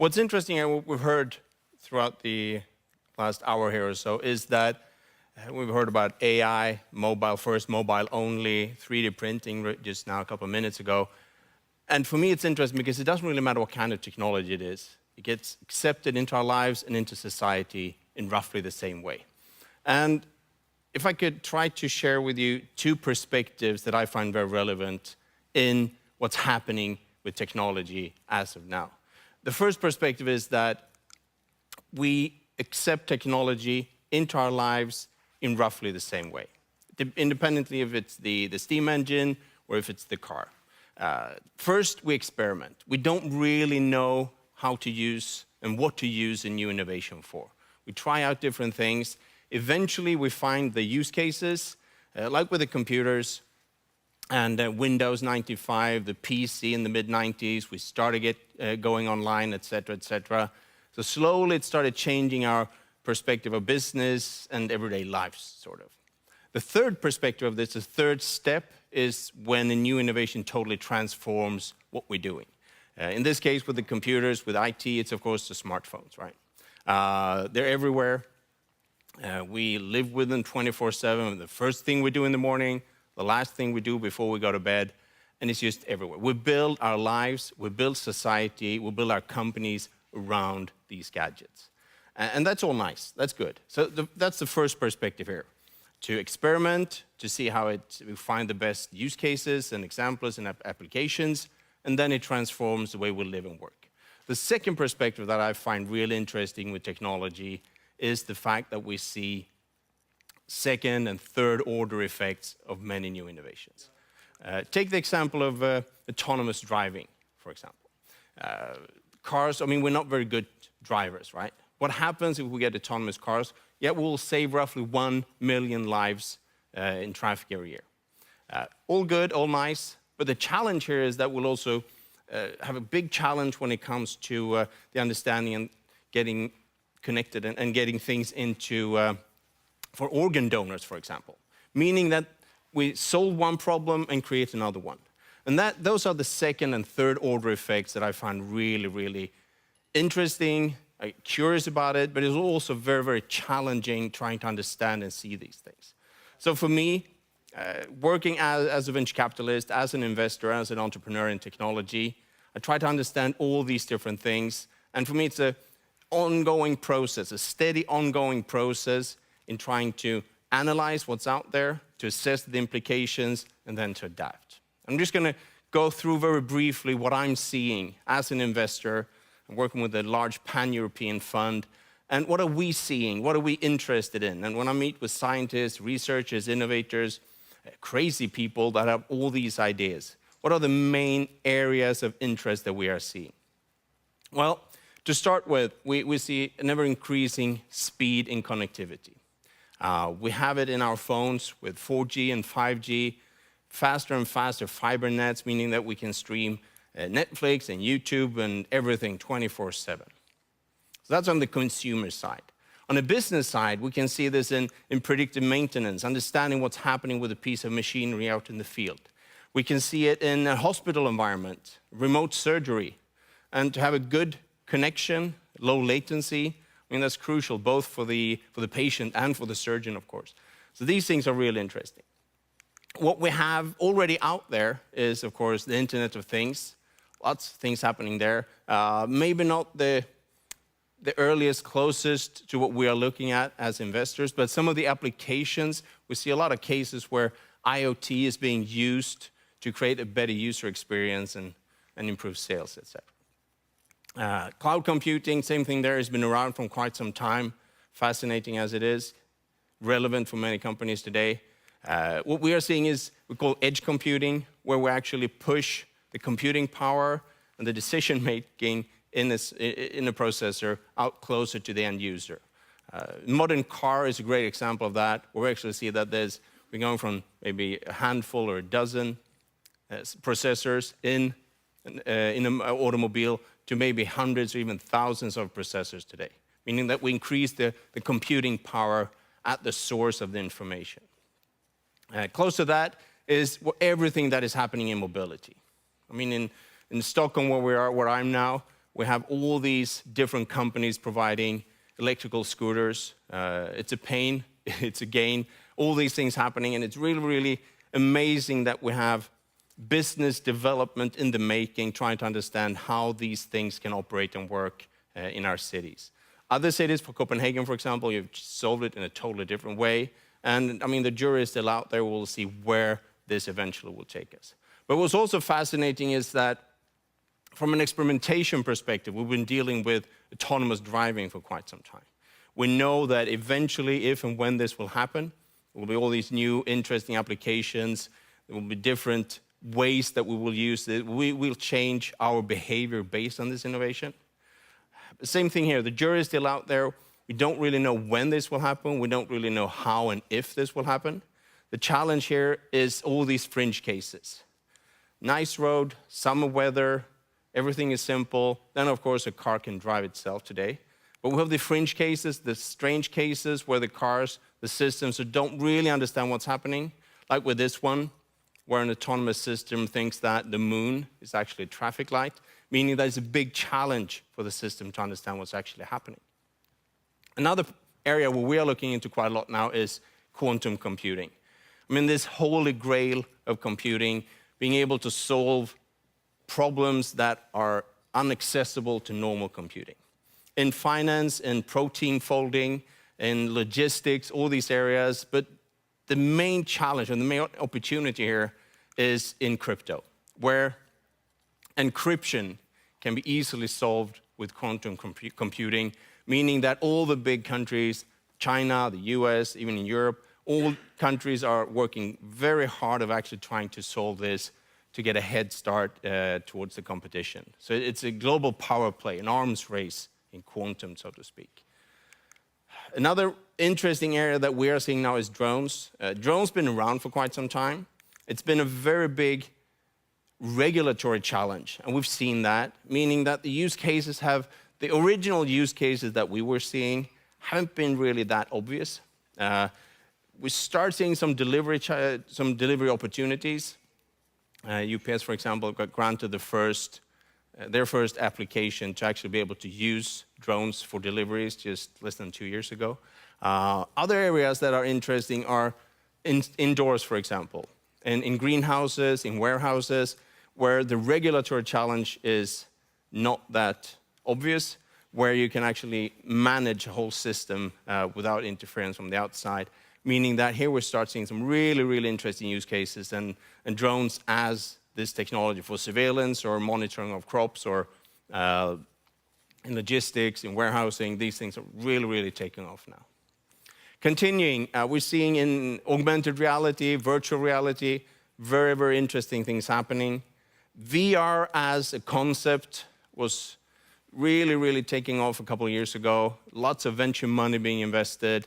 What's interesting, and what we've heard throughout the last hour here or so, is that we've heard about AI, mobile first, mobile only, 3D printing just now a couple of minutes ago. And for me, it's interesting because it doesn't really matter what kind of technology it is. It gets accepted into our lives and into society in roughly the same way. And if I could try to share with you two perspectives that I find very relevant in what's happening with technology as of now. The first perspective is that we accept technology into our lives in roughly the same way, independently if it's the steam engine or if it's the car. First, we experiment. We don't really know how to use and what to use a new innovation for. We try out different things. Eventually, we find the use cases, like with the computers and Windows 95, the PC in the mid-90s. We started going online, et cetera, et cetera. So slowly, it started changing our perspective of business and everyday lives, sort of. The third perspective of this, the third step, is when a new innovation totally transforms what we're doing. In this case, with the computers, with IT, it's of course the smartphones, right? They're everywhere. We live with them 24/7. The first thing we do in the morning, the last thing we do before we go to bed, and it's just everywhere. We build our lives, we build society, we build our companies around these gadgets. And that's all nice, that's good. So that's the first perspective here. To experiment, to see how we find the best use cases and examples and applications, and then it transforms the way we live and work. The second perspective that I find really interesting with technology is the fact that we see second and third order effects of many new innovations. Take the example of autonomous driving, for example. Cars, I mean, we're not very good drivers, right? What happens if we get autonomous cars? Yeah, we'll save roughly 1 million lives in traffic every year. All good, all nice, but the challenge here is that we'll also have a big challenge when it comes to the understanding and getting connected and getting things into, for organ donors, for example. Meaning that we solve one problem and create another one. And those are the second and third order effects that I find really, really interesting, curious about it, but it's also very, very challenging trying to understand and see these things. So for me, working as a venture capitalist, as an investor, as an entrepreneur in technology, I try to understand all these different things. And for me, it's an ongoing process, a steady ongoing process in trying to analyze what's out there, to assess the implications, and then to adapt. I'm just going to go through very briefly what I'm seeing as an investor. I'm working with a large pan-European fund. And what are we seeing? What are we interested in? And when I meet with scientists, researchers, innovators, crazy people that have all these ideas, what are the main areas of interest that we are seeing? Well, to start with, we see an ever-increasing speed in connectivity. We have it in our phones with 4G and 5G, faster and faster fiber nets, meaning that we can stream Netflix and YouTube and everything 24/7. So that's on the consumer side. On the business side, we can see this in predictive maintenance, understanding what's happening with a piece of machinery out in the field. We can see it in a hospital environment, remote surgery, and to have a good connection, low latency. I mean, that's crucial both for the patient and for the surgeon, of course. So these things are really interesting. What we have already out there is, of course, the Internet of Things. Lots of things happening there. Maybe not the earliest, closest to what we are looking at as investors, but some of the applications, we see a lot of cases where IoT is being used to create a better user experience and improve sales, etc. Cloud computing, same thing there, has been around for quite some time, fascinating as it is, relevant for many companies today. What we are seeing is we call edge computing, where we actually push the computing power and the decision-making in a processor out closer to the end user. Modern car is a great example of that, where we actually see that we're going from maybe a handful or a dozen processors in an automobile to maybe hundreds or even thousands of processors today, meaning that we increase the computing power at the source of the information. Close to that is everything that is happening in mobility. I mean, in Stockholm, where I'm now, We have all these different companies providing electrical scooters. It's a pain, it's a gain, all these things happening, and it's really, really amazing that we have business development in the making, trying to understand how these things can operate and work in our cities. Other cities, for Copenhagen, for example, you've solved it in a totally different way. And I mean, the jury is still out there. We'll see where this eventually will take us. But what's also fascinating is that from an experimentation perspective, we've been dealing with autonomous driving for quite some time. We know that eventually, if and when this will happen, there will be all these new interesting applications. There will be different ways that we will use it. We will change our behavior based on this innovation. Same thing here, the jury is still out there. We don't really know when this will happen. We don't really know how and if this will happen. The challenge here is all these fringe cases. Nice road, summer weather, everything is simple. Then, of course, a car can drive itself today. But we have the fringe cases, the strange cases where the cars, the systems don't really understand what's happening. Like with this one, where an autonomous system thinks that the moon is actually a traffic light, meaning that it's a big challenge for the system to understand what's actually happening. Another area where we are looking into quite a lot now is quantum computing. I mean, this holy grail of computing, being able to solve problems that are inaccessible to normal computing. In finance, in protein folding, in logistics, all these areas, but the main challenge and the main opportunity here is in crypto, where encryption can be easily solved with quantum computing, meaning that all the big countries, China, the US, even in Europe, all countries are working very hard of actually trying to solve this to get a head start towards the competition. So it's a global power play, an arms race in quantum, so to speak. Another interesting area that we are seeing now is drones. Drones have been around for quite some time. It's been a very big regulatory challenge, and we've seen that, meaning that the use cases the original use cases that we were seeing haven't been really that obvious. We start seeing some delivery opportunities. UPS, for example, got granted their first application to actually be able to use drones for deliveries just less than 2 years ago. Other areas that are interesting are indoors, for example, in greenhouses, in warehouses, where the regulatory challenge is not that obvious, where you can actually manage a whole system without interference from the outside, meaning that here we start seeing some really, really interesting use cases and drones as this technology for surveillance or monitoring of crops or in logistics, in warehousing. These things are really, really taking off now. Continuing, we're seeing in augmented reality, virtual reality, very, very interesting things happening. VR as a concept was really, really taking off a couple of years ago. Lots of venture money being invested.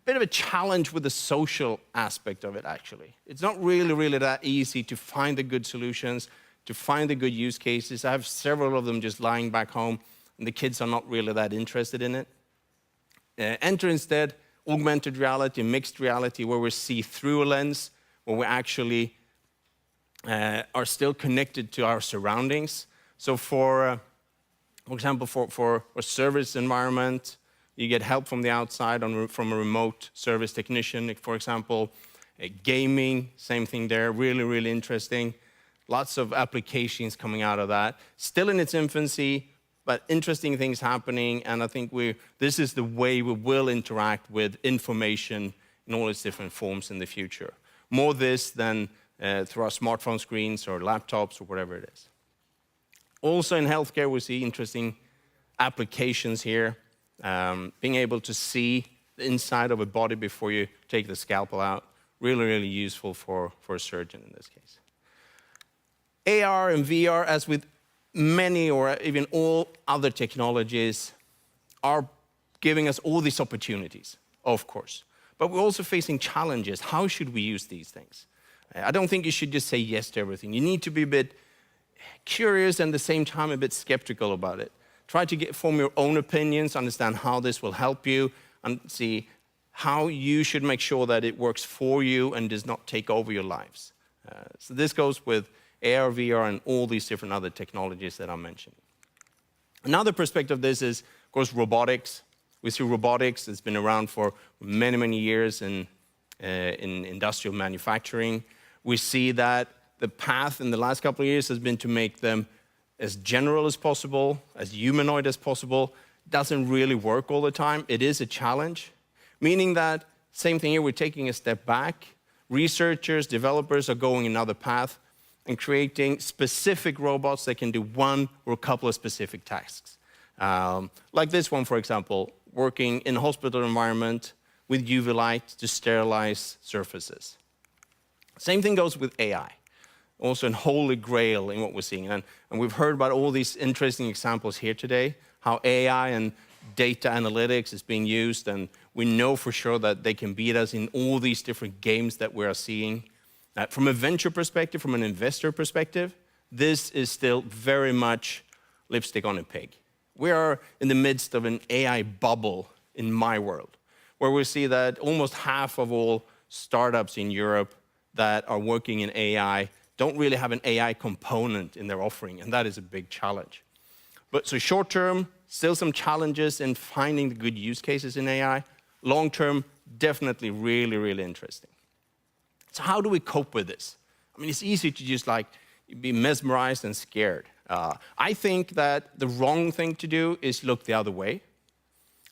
Bit of a challenge with the social aspect of it, actually. It's not really, really that easy to find the good solutions, to find the good use cases. I have several of them just lying back home, and the kids are not really that interested in it. Enter instead augmented reality, mixed reality, where we see through a lens, where we actually are still connected to our surroundings. So for example, for a service environment, you get help from the outside from a remote service technician, for example. Gaming, same thing there, really, really interesting. Lots of applications coming out of that. Still in its infancy, but interesting things happening, and I think this is the way we will interact with information in all its different forms in the future. More this than through our smartphone screens or laptops or whatever it is. Also in healthcare, we see interesting applications here. Being able to see the inside of a body before you take the scalpel out, really, really useful for a surgeon in this case. AR and VR, as with many or even all other technologies, are giving us all these opportunities, of course. But we're also facing challenges. How should we use these things? I don't think you should just say yes to everything. You need to be a bit curious and at the same time a bit skeptical about it. Try to form your own opinions, understand how this will help you, and see how you should make sure that it works for you and does not take over your lives. So this goes with AR, VR, and all these different other technologies that I'm mentioning. Another perspective of this is, of course, robotics. We see robotics that's been around for many, many years in industrial manufacturing. We see that the path in the last couple of years has been to make them as general as possible, as humanoid as possible. Doesn't really work all the time. It is a challenge, meaning that, same thing here, we're taking a step back. Researchers, developers are going another path and creating specific robots that can do one or a couple of specific tasks. Like this one, for example, working in a hospital environment with UV light to sterilize surfaces. Same thing goes with AI. Also a holy grail in what we're seeing. And we've heard about all these interesting examples here today, how AI and data analytics is being used, and we know for sure that they can beat us in all these different games that we are seeing. From a venture perspective, from an investor perspective, this is still very much lipstick on a pig. We are in the midst of an AI bubble in my world, where we see that almost half of all startups in Europe that are working in AI don't really have an AI component in their offering, and that is a big challenge. But so short term, still some challenges in finding the good use cases in AI. Long term, definitely really, really interesting. So how do we cope with this? I mean, it's easy to just like be mesmerized and scared. I think that the wrong thing to do is look the other way.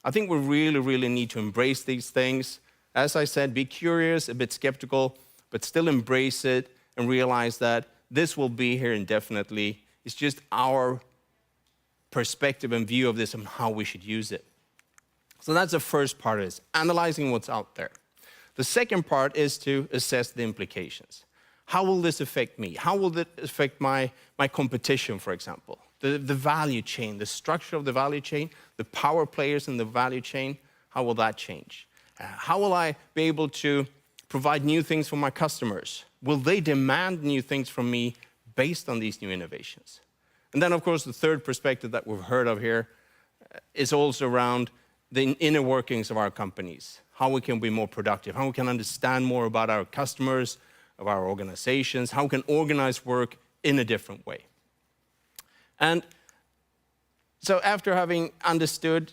I think we really, really need to embrace these things. As I said, be curious, a bit skeptical, but still embrace it and realize that this will be here indefinitely. It's just our perspective and view of this and how we should use it. So that's the first part, is analyzing what's out there. The second part is to assess the implications. How will this affect me? How will it affect my competition, for example? The value chain, the structure of the value chain, the power players in the value chain, how will that change? How will I be able to provide new things for my customers? Will they demand new things from me based on these new innovations? And then, of course, the third perspective that we've heard of here is also around the inner workings of our companies, how we can be more productive, how we can understand more about our customers, of our organizations, how we can organize work in a different way. And so after having understood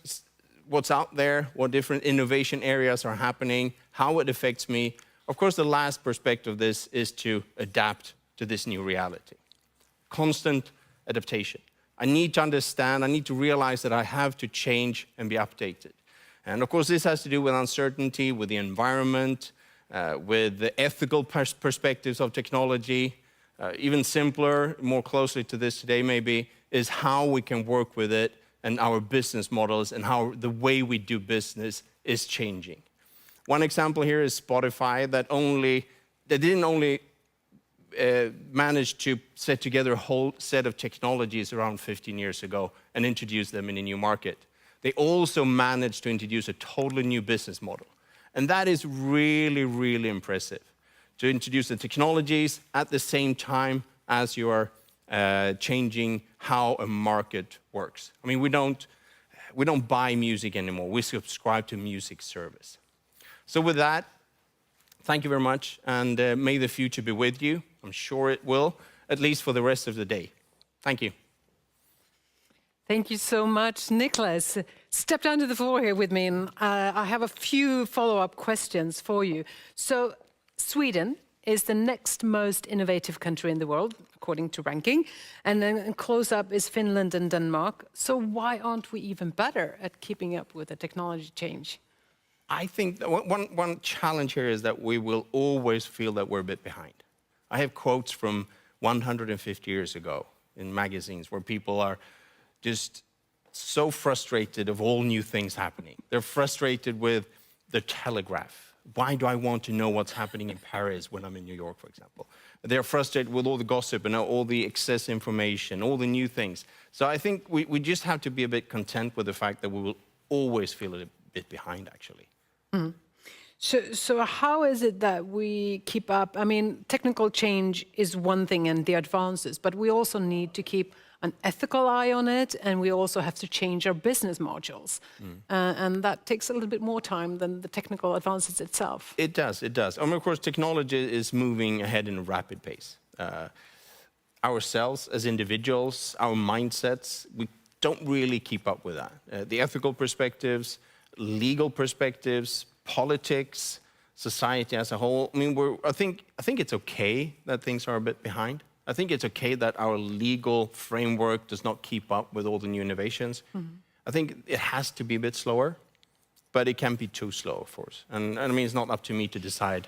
what's out there, what different innovation areas are happening, how it affects me, of course, the last perspective of this is to adapt to this new reality. Constant adaptation. I need to understand, I need to realize that I have to change and be updated. And of course, this has to do with uncertainty, with the environment, with the ethical perspectives of technology. Even simpler, more closely to this today maybe, is how we can work with it and our business models and how the way we do business is changing. One example here is Spotify that didn't only manage to set together a whole set of technologies around 15 years ago and introduce them in a new market. They also managed to introduce a totally new business model. And that is really, really impressive, to introduce the technologies at the same time as you are changing how a market works. I mean, we don't buy music anymore. We subscribe to music service. So with that, thank you very much, and may the future be with you. I'm sure it will, at least for the rest of the day. Thank you. Thank you so much, Niklas. Step down to the floor here with me, and I have a few follow-up questions for you. So, Sweden is the next most innovative country in the world, according to ranking, and then close up is Finland and Denmark. So why aren't we even better at keeping up with the technology change? I think that one challenge here is that we will always feel that we're a bit behind. I have quotes from 150 years ago in magazines where people are just so frustrated of all new things happening. They're frustrated with the telegraph. Why do I want to know what's happening in Paris when I'm in New York, for example? They're frustrated with all the gossip and all the excess information, all the new things. So I think we just have to be a bit content with the fact that we will always feel a bit behind, actually. Mm. So how is it that we keep up? I mean, technical change is one thing and the advances, but we also need to keep an ethical eye on it, and we also have to change our business modules. And that takes a little bit more time than the technical advances itself. It does. I mean, of course, technology is moving ahead in a rapid pace. Ourselves as individuals, our mindsets, we don't really keep up with that. The ethical perspectives, legal perspectives, politics, society as a whole. I mean, I think it's okay that things are a bit behind. I think it's okay that our legal framework does not keep up with all the new innovations. I think it has to be a bit slower, but it can be too slow, of course. And I mean, it's not up to me to decide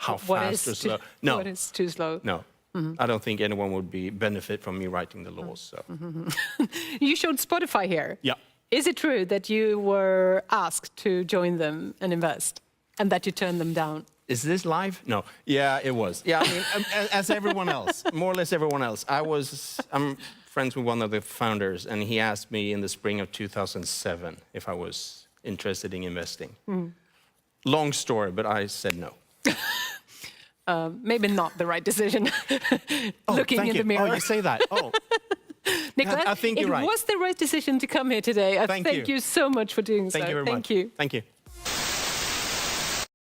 how fast or slow. No. What is too slow? No. I don't think anyone would benefit from me writing the laws. So. You showed Spotify here. Yeah. Is it true that you were asked to join them and invest, and that you turned them down? Is this live? No. Yeah, it was. Yeah, I mean, as everyone else, more or less everyone else. I'm friends with one of the founders, and he asked me in the spring of 2007 if I was interested in investing. Long story, but I said no. Maybe not the right decision. Looking in the mirror. Oh, you say that. Oh. Nicholas, I think you're right. It was the right decision to come here today. I Thank thank you so much for doing so. Thank you very much. Thank you. Thank you.